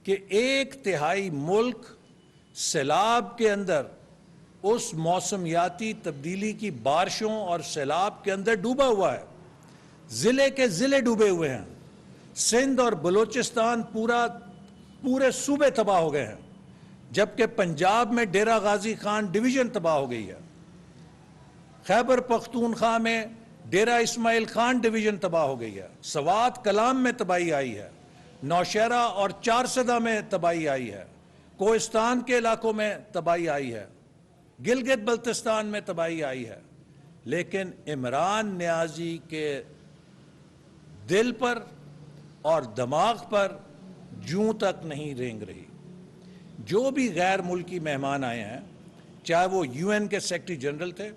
کہ 1/3 ملک سیلاب کے اندر، اس موسمیاتی تبدیلی کی بارشوں اور سیلاب کے اندر ڈوبا ہوا ہے، ضلع کے ضلع ڈوبے ہوئے ہیں، سندھ اور بلوچستان پورے صوبے تباہ ہو گئے ہیں، جبکہ پنجاب میں ڈیرہ غازی خان ڈویژن تباہ ہو گئی ہے، خیبر پختونخوا میں ڈیرہ اسماعیل خان ڈویژن تباہ ہو گئی ہے، سوات کلام میں تباہی آئی ہے، نوشہرہ اور چارسدہ میں تباہی آئی ہے، کوہستان کے علاقوں میں تباہی آئی ہے، گلگت بلتستان میں تباہی آئی ہے، لیکن عمران نیازی کے دل پر اور دماغ پر جوں تک نہیں رینگ رہی۔ جو بھی غیر ملکی مہمان آئے ہیں، چاہے وہ یو این کے سیکرٹری جنرل تھے،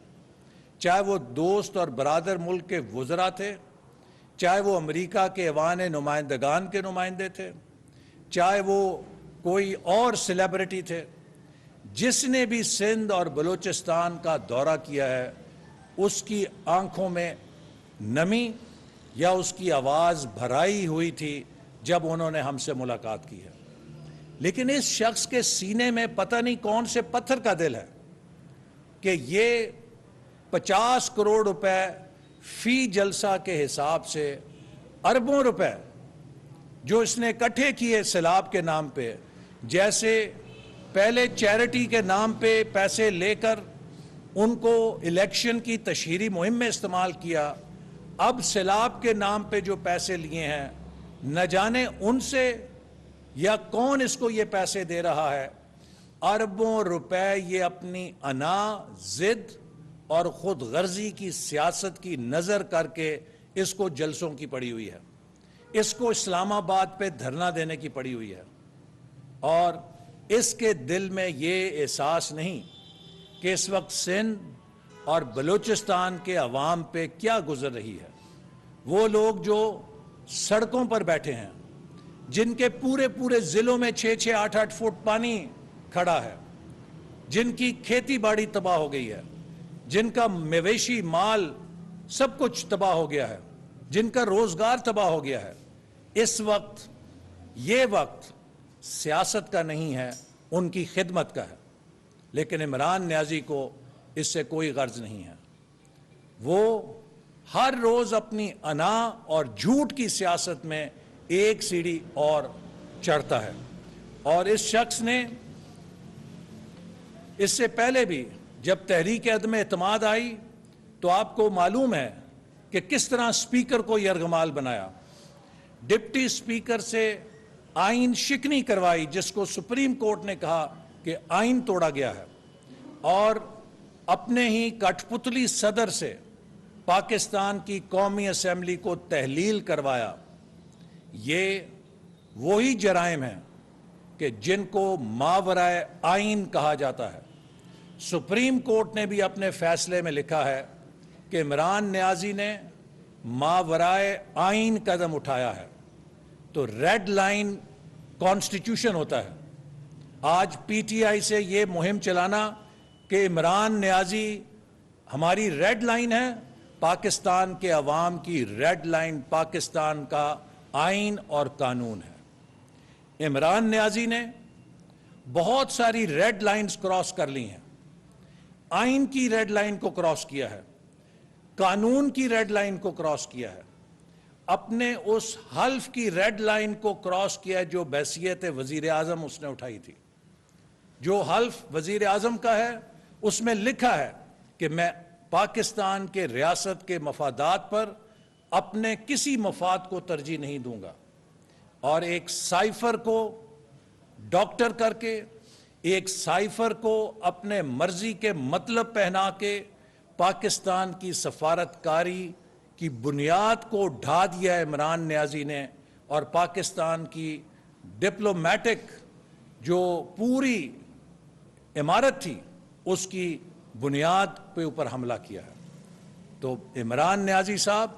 چاہے وہ دوست اور برادر ملک کے وزراء تھے، چاہے وہ امریکہ کے ایوان نمائندگان کے نمائندے تھے، چاہے وہ کوئی اور سیلیبریٹی تھے، جس نے بھی سندھ اور بلوچستان کا دورہ کیا ہے اس کی آنکھوں میں نمی یا اس کی آواز بھرائی ہوئی تھی جب انہوں نے ہم سے ملاقات کی ہے۔ لیکن اس شخص کے سینے میں پتہ نہیں کون سے پتھر کا دل ہے کہ یہ 50 کروڑ روپے فی جلسہ کے حساب سے اربوں روپے جو اس نے اکٹھے کیے سیلاب کے نام پہ، جیسے پہلے چیریٹی کے نام پہ پیسے لے کر ان کو الیکشن کی تشہیری مہم میں استعمال کیا، اب سیلاب کے نام پہ جو پیسے لیے ہیں نہ جانے ان سے یا کون اس کو یہ پیسے دے رہا ہے، اربوں روپے یہ اپنی انا، ضد اور خود غرضی کی سیاست کی نظر کر کے اس کو جلسوں کی پڑی ہوئی ہے، اس کو اسلام آباد پہ دھرنا دینے کی پڑی ہوئی ہے، اور اس کے دل میں یہ احساس نہیں کہ اس وقت سندھ اور بلوچستان کے عوام پہ کیا گزر رہی ہے. وہ لوگ جو سڑکوں پر بیٹھے ہیں، جن کے پورے پورے ضلعوں میں 6-6 8-8 فٹ پانی کھڑا ہے، جن کی کھیتی باڑی تباہ ہو گئی ہے، جن کا مویشی مال سب کچھ تباہ ہو گیا ہے، جن کا روزگار تباہ ہو گیا ہے. اس وقت یہ وقت سیاست کا نہیں ہے، ان کی خدمت کا ہے. لیکن عمران نیازی کو اس سے کوئی غرض نہیں ہے. وہ ہر روز اپنی انا اور جھوٹ کی سیاست میں ایک سیڑھی اور چڑھتا ہے. اور اس شخص نے اس سے پہلے بھی جب تحریک عدم اعتماد آئی تو آپ کو معلوم ہے کہ کس طرح اسپیکر کو یرغمال بنایا، ڈپٹی اسپیکر سے آئین شکنی کروائی، جس کو سپریم کورٹ نے کہا کہ آئین توڑا گیا ہے، اور اپنے ہی کٹ پتلی صدر سے پاکستان کی قومی اسمبلی کو تحلیل کروایا. یہ وہی جرائم ہیں کہ جن کو ماورائے آئین کہا جاتا ہے. سپریم کورٹ نے بھی اپنے فیصلے میں لکھا ہے کہ عمران نیازی نے ماورائے آئین قدم اٹھایا ہے. تو ریڈ لائن کانسٹیٹیوشن ہوتا ہے. آج پی ٹی آئی سے یہ مہم چلانا کہ عمران نیازی ہماری ریڈ لائن ہے، پاکستان کے عوام کی ریڈ لائن پاکستان کا آئین اور قانون ہے. عمران نیازی نے بہت ساری ریڈ لائنز کراس کر لی ہیں. آئین کی ریڈ لائن کو کراس کیا ہے، قانون کی ریڈ لائن کو کراس کیا ہے، اپنے اس حلف کی ریڈ لائن کو کراس کیا ہے جو بحیثیت وزیر اعظم اس نے اٹھائی تھی. جو حلف وزیر اعظم کا ہے اس میں لکھا ہے کہ میں پاکستان کے ریاست کے مفادات پر اپنے کسی مفاد کو ترجیح نہیں دوں گا. اور ایک سائفر کو ڈاکٹر کر کے، ایک سائفر کو اپنے مرضی کے مطلب پہنا کے پاکستان کی سفارتکاری کی بنیاد کو ڈھا دیا عمران نیازی نے، اور پاکستان کی ڈپلومیٹک جو پوری عمارت تھی اس کی بنیاد پہ اوپر حملہ کیا ہے. تو عمران نیازی صاحب،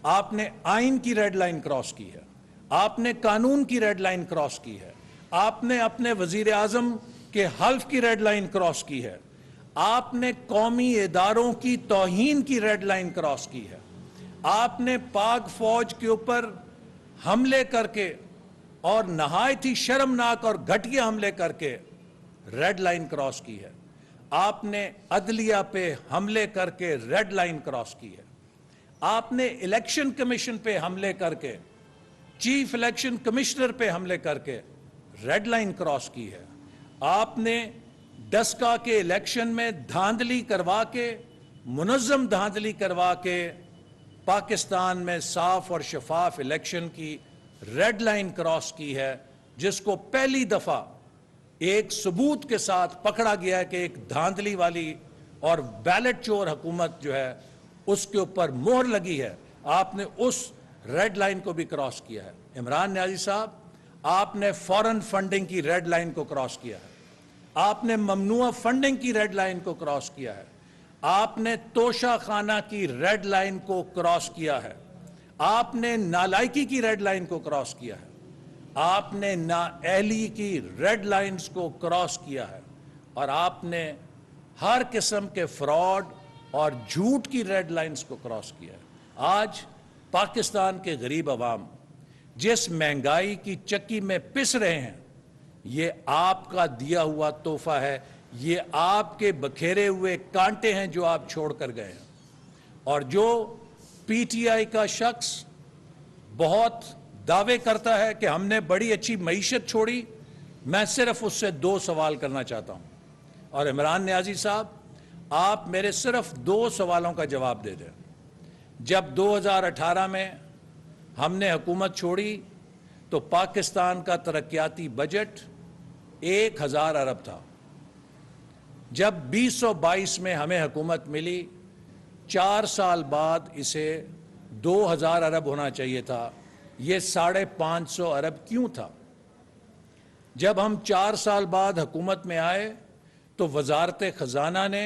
آپ نے آئین کی ریڈ لائن کراس کی ہے، آپ نے قانون کی ریڈ لائن کراس کی ہے، آپ نے اپنے وزیر اعظم کے حلف کی ریڈ لائن کراس کی ہے، آپ نے قومی اداروں کی توہین کی ریڈ لائن کراس کی ہے، آپ نے پاک فوج کے اوپر حملے کر کے اور نہایت ہی شرمناک اور گھٹیا حملے کر کے ریڈ لائن کراس کی ہے، آپ نے عدلیہ پہ حملے کر کے ریڈ لائن کراس کی ہے، آپ نے الیکشن کمیشن پہ حملے کر کے، چیف الیکشن کمشنر پہ حملے کر کے ریڈ لائن کراس کی ہے، آپ نے ڈسکا کے الیکشن میں دھاندلی کروا کے، منظم دھاندلی کروا کے پاکستان میں صاف اور شفاف الیکشن کی ریڈ لائن کراس کی ہے، جس کو پہلی دفعہ ایک ثبوت کے ساتھ پکڑا گیا ہے کہ ایک دھاندلی والی اور بیلٹ چور حکومت جو ہے اس کے اوپر مہر لگی ہے. آپ نے اس ریڈ لائن کو بھی کراس کیا ہے. عمران نیازی صاحب، آپ نے فورن فنڈنگ کی ریڈ لائن کو کراس کیا ہے، آپ نے ممنوع فنڈنگ کی ریڈ لائن کو کراس کیا ہے، آپ نے توشہ خانہ کی ریڈ لائن کو کراس کیا ہے، آپ نے نالائکی کی ریڈ لائن کو کراس کیا ہے، آپ نے نااہلی کی ریڈ لائنز کو کراس کیا ہے، اور آپ نے ہر قسم کے فراڈ اور جھوٹ کی ریڈ لائنز کو کراس کیا ہے. آج پاکستان کے غریب عوام جس مہنگائی کی چکی میں پس رہے ہیں، یہ آپ کا دیا ہوا تحفہ ہے، یہ آپ کے بکھیرے ہوئے کانٹے ہیں جو آپ چھوڑ کر گئے ہیں. اور جو پی ٹی آئی کا شخص بہت دعوے کرتا ہے کہ ہم نے بڑی اچھی معیشت چھوڑی، میں صرف اس سے 2 سوال کرنا چاہتا ہوں. اور عمران نیازی صاحب، آپ میرے صرف 2 سوالوں کا جواب دے دیں. جب 2018 میں ہم نے حکومت چھوڑی تو پاکستان کا ترقیاتی بجٹ 1000 ارب تھا. جب 2022 میں ہمیں حکومت ملی، 4 سال بعد اسے 2000 ارب ہونا چاہیے تھا. یہ 550 ارب کیوں تھا؟ جب ہم 4 سال بعد حکومت میں آئے تو وزارت خزانہ نے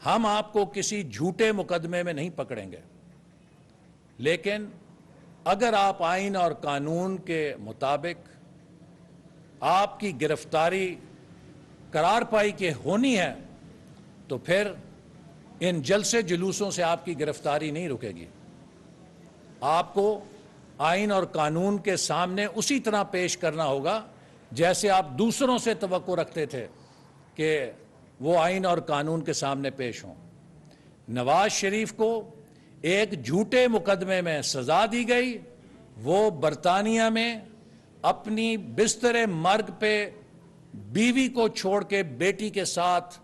ہم آپ کو کسی جھوٹے مقدمے میں نہیں پکڑیں گے، لیکن اگر آپ آئین اور قانون کے مطابق آپ کی گرفتاری قرار پائی کہ ہونی ہے تو پھر ان جلسے جلوسوں سے آپ کی گرفتاری نہیں رکے گی۔ آپ کو آئین اور قانون کے سامنے اسی طرح پیش کرنا ہوگا جیسے آپ دوسروں سے توقع رکھتے تھے کہ وہ آئین اور قانون کے سامنے پیش ہوں۔ نواز شریف کو ایک جھوٹے مقدمے میں سزا دی گئی، وہ برطانیہ میں اپنی بستر مرگ پہ بیوی کو چھوڑ کے بیٹی کے ساتھ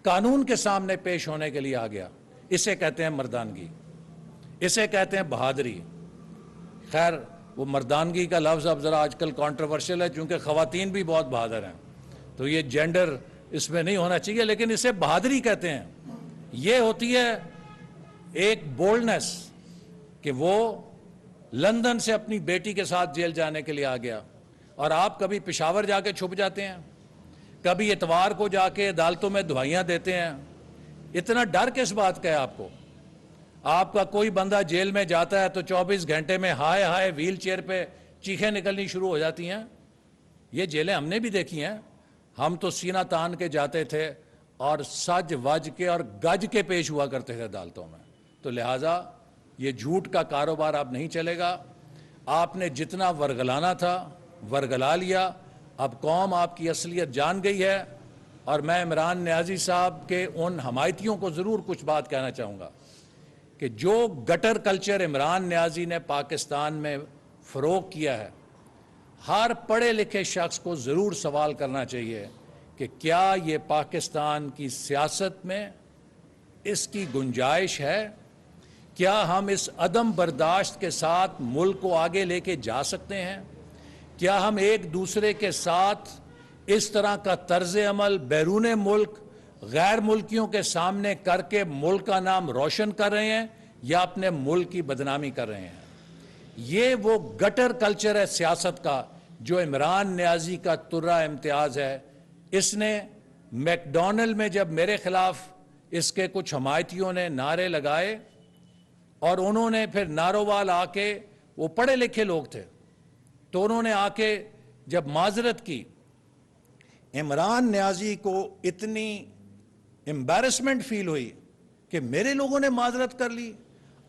قانون کے سامنے پیش ہونے کے لیے آ گیا۔ اسے کہتے ہیں مردانگی، اسے کہتے ہیں بہادری۔ خیر وہ مردانگی کا لفظ اب ذرا آج کل کانٹروورشل ہے چونکہ خواتین بھی بہت بہادر ہیں، تو یہ جینڈر اس میں نہیں ہونا چاہیے، لیکن اسے بہادری کہتے ہیں۔ یہ ہوتی ہے ایک بولڈنس کہ وہ لندن سے اپنی بیٹی کے ساتھ جیل جانے کے لیے آ گیا، اور آپ کبھی پشاور جا کے چھپ جاتے ہیں، کبھی اتوار کو جا کے عدالتوں میں دعائیاں دیتے ہیں۔ اتنا ڈر کس بات کا ہے آپ کو؟ آپ کا کوئی بندہ جیل میں جاتا ہے تو 24 گھنٹے میں ہائے ہائے ویل چیئر پہ چیخیں نکلنی شروع ہو جاتی ہیں۔ یہ جیلیں ہم نے بھی دیکھی ہیں، ہم تو سینہ تان کے جاتے تھے اور سج وج کے اور گج کے پیش ہوا کرتے تھے عدالتوں میں۔ تو لہٰذا یہ جھوٹ کا کاروبار اب نہیں چلے گا۔ آپ نے جتنا ورگلانا تھا ورگلا لیا، اب قوم آپ کی اصلیت جان گئی ہے، اور میں عمران نیازی صاحب کے ان حمایتیوں کو ضرور کچھ بات کہنا چاہوں گا کہ جو گٹر کلچر عمران نیازی نے پاکستان میں فروغ کیا ہے، ہر پڑھے لکھے شخص کو ضرور سوال کرنا چاہیے کہ کیا یہ پاکستان کی سیاست میں اس کی گنجائش ہے؟ کیا ہم اس عدم برداشت کے ساتھ ملک کو آگے لے کے جا سکتے ہیں؟ کیا ہم ایک دوسرے کے ساتھ اس طرح کا طرز عمل بیرون ملک غیر ملکیوں کے سامنے کر کے ملک کا نام روشن کر رہے ہیں یا اپنے ملک کی بدنامی کر رہے ہیں؟ یہ وہ گٹر کلچر ہے سیاست کا جو عمران نیازی کا ترہ امتیاز ہے۔ اس نے میک ڈونلڈ میں جب میرے خلاف اس کے کچھ حمایتیوں نے نعرے لگائے اور انہوں نے پھر نارووال آ کے، وہ پڑھے لکھے لوگ تھے، تو انہوں نے آ کے جب معذرت کی، عمران نیازی کو اتنی امبیرسمنٹ فیل ہوئی کہ میرے لوگوں نے معذرت کر لی۔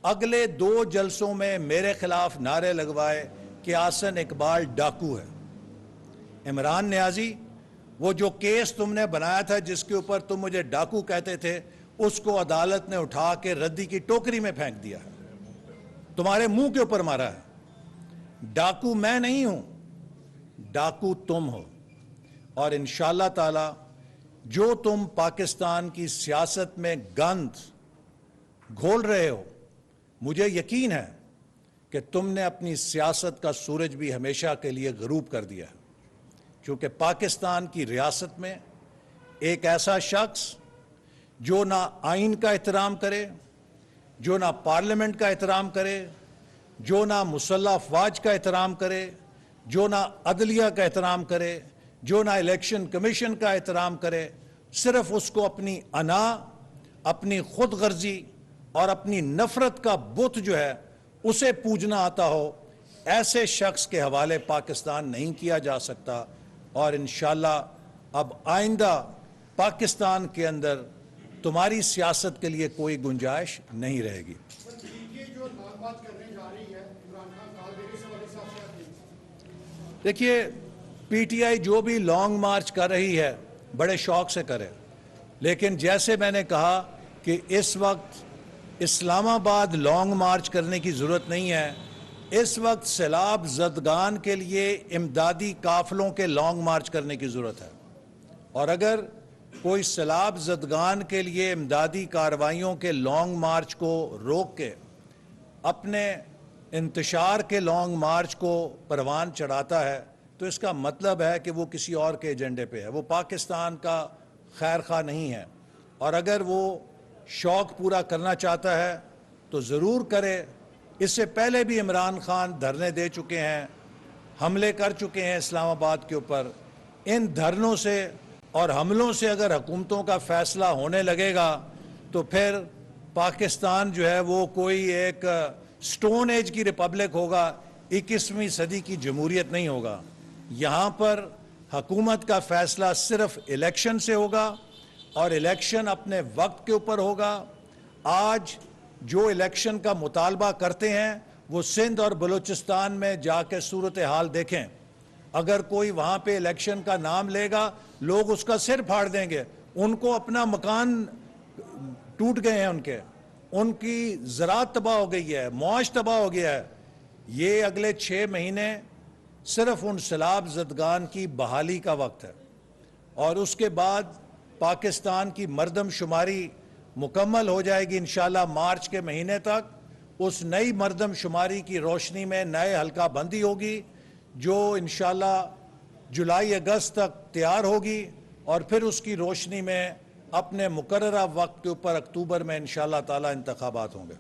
اگلے 2 جلسوں میں میرے خلاف نعرے لگوائے کہ آسن اقبال ڈاکو ہے۔ عمران نیازی، وہ جو کیس تم نے بنایا تھا جس کے اوپر تم مجھے ڈاکو کہتے تھے، اس کو عدالت نے اٹھا کے ردی کی ٹوکری میں پھینک دیا ہے، تمہارے منہ کے اوپر مارا ہے۔ ڈاکو میں نہیں ہوں، ڈاکو تم ہو، اور انشاءاللہ تعالی جو تم پاکستان کی سیاست میں گند گھول رہے ہو، مجھے یقین ہے کہ تم نے اپنی سیاست کا سورج بھی ہمیشہ کے لیے غروب کر دیا ہے، کیونکہ پاکستان کی ریاست میں ایک ایسا شخص جو نہ آئین کا احترام کرے، جو نہ پارلیمنٹ کا احترام کرے، جو نہ مسلح افواج کا احترام کرے، جو نہ عدلیہ کا احترام کرے، جو نہ الیکشن کمیشن کا احترام کرے، صرف اس کو اپنی انا، اپنی خود غرضی اور اپنی نفرت کا بت جو ہے اسے پوجنا آتا ہو، ایسے شخص کے حوالے پاکستان نہیں کیا جا سکتا۔ اور انشاءاللہ اب آئندہ پاکستان کے اندر تمہاری سیاست کے لیے کوئی گنجائش نہیں رہے گی۔ دیکھیے، پی ٹی آئی جو بھی لانگ مارچ کر رہی ہے بڑے شوق سے کرے، لیکن جیسے میں نے کہا کہ اس وقت اسلام آباد لانگ مارچ کرنے کی ضرورت نہیں ہے، اس وقت سیلاب زدگان کے لیے امدادی قافلوں کے لانگ مارچ کرنے کی ضرورت ہے۔ اور اگر کوئی سیلاب زدگان کے لیے امدادی کارروائیوں کے لانگ مارچ کو روک کے اپنے انتشار کے لانگ مارچ کو پروان چڑھاتا ہے تو اس کا مطلب ہے کہ وہ کسی اور کے ایجنڈے پہ ہے، وہ پاکستان کا خیر خواہ نہیں ہے۔ اور اگر وہ شوق پورا کرنا چاہتا ہے تو ضرور کرے۔ اس سے پہلے بھی عمران خان دھرنے دے چکے ہیں، حملے کر چکے ہیں اسلام آباد کے اوپر۔ ان دھرنوں سے اور حملوں سے اگر حکومتوں کا فیصلہ ہونے لگے گا تو پھر پاکستان جو ہے وہ کوئی ایک سٹون ایج کی ریپبلک ہوگا، 21ویں صدی کی جمہوریت نہیں ہوگا۔ یہاں پر حکومت کا فیصلہ صرف الیکشن سے ہوگا، اور الیکشن اپنے وقت کے اوپر ہوگا۔ آج جو الیکشن کا مطالبہ کرتے ہیں وہ سندھ اور بلوچستان میں جا کے صورتحال دیکھیں۔ اگر کوئی وہاں پہ الیکشن کا نام لے گا، لوگ اس کا سر پھاڑ دیں گے۔ ان کو اپنا مکان ٹوٹ گئے ہیں، ان کی زراعت تباہ ہو گئی ہے، معاش تباہ ہو گیا ہے۔ یہ اگلے 6 مہینے صرف ان سیلاب زدگان کی بحالی کا وقت ہے، اور اس کے بعد پاکستان کی مردم شماری مکمل ہو جائے گی انشاءاللہ مارچ کے مہینے تک۔ اس نئی مردم شماری کی روشنی میں نئے حلقہ بندی ہوگی جو انشاءاللہ جولائی اگست تک تیار ہوگی، اور پھر اس کی روشنی میں اپنے مقررہ وقت کے اوپر اکتوبر میں انشاءاللہ تعالی انتخابات ہوں گے۔